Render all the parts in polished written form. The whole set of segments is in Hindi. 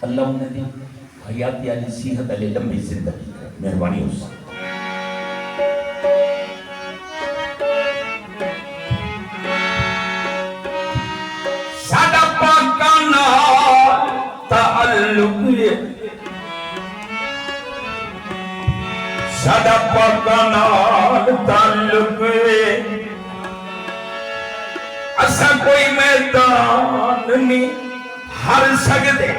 अल्लाह उन्हें हयाती वाली सेहत वाली लंबी जिंदगी मेहरबानी हो। साडा पाकां नाल ताल्लुक साडा पाकां नाल ताल्लुक असा कोई मैदान नहीं हार सकते।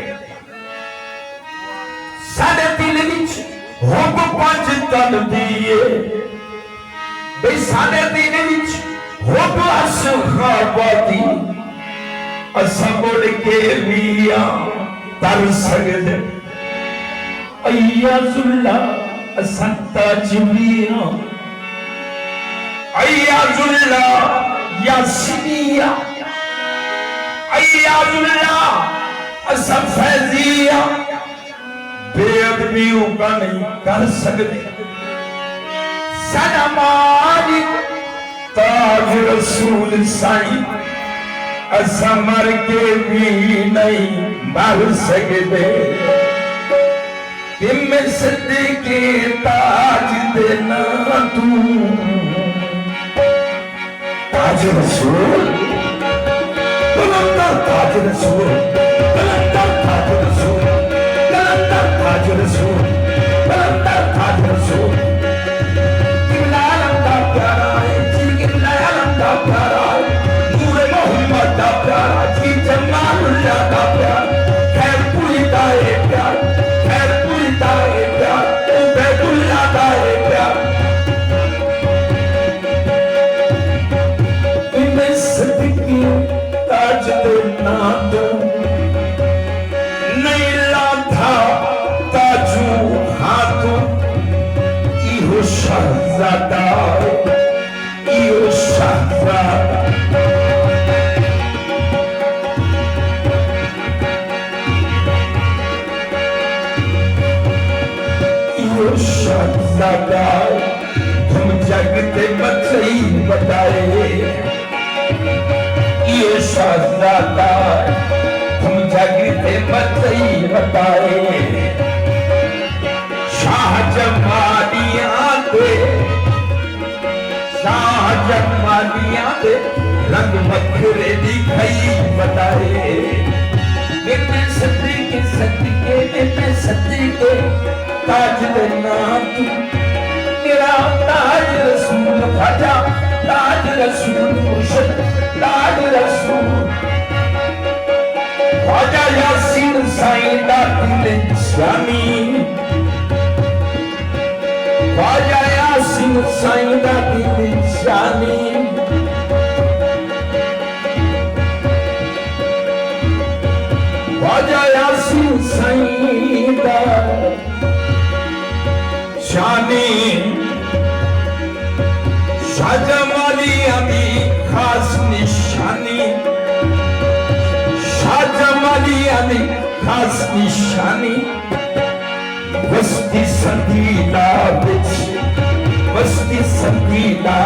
साडे दिल विच हुब पंज तन दिए बई साडे दिल विच हुब असखाबती असा मुड़ के लिया तर सकते। अय्याजुल्ला असा ताजवीरा अय्याजुल्ला यासिनिया अय्याजुल्ला असा फैजिया बेअदबी का नहीं कर सकते। साडा मालिक ताज रसूल साईं असा मर के भी नहीं मर सकते। मैं सदके ताज देना तू ताज रसूल कलंदर ताज रसूल कलंदर ताज रसूल कलंदर ताज रसूल कलंदर ताज रसूल किबला आलम दा प्यारा है जी किबला आलम दा प्यारा है नूर मोहम्मद दा प्यारा जी जमालुल्लाह दा प्यार खैर पूरी दा है प्यार खैर पूरी दा है प्यार उबैदुल्लाह दा है प्यार। मैं सदके ताज देना तू नहीं लाथा ताजू हाथू इहो शहजादा इहो शहजादा इहो शहजादा तुम जगते मचई बताए। इहो शहजादा तुम जगते मचई बताए। शाह जमालियां दे शाह जमालियां दे रंग मखरे दिखाई बताए। मैं सदके सदके मैं सदके ताज देना तू मेरा ताज रसूल ख्वाजा ताज रसूल मुर्शिद ताज रसूल ख्वाजा यासीन साईं दा दिल निशानी ख्वाजा यासीन साईं दा दिल निशानी। ख्वाजा यासीन साईं दा शानी शाहजमालियां दी खास निशानी शाहजमालियां दी खास निशानी। वस्ती संदीला विच वस्ती संदीला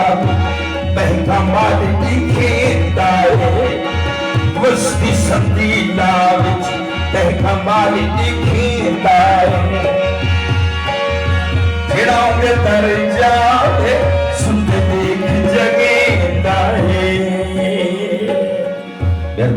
महंगा माल दिखेंदा है। वस्ती संदीला विच महंगा माल दिखेंदा है। जेड़ा दर जावे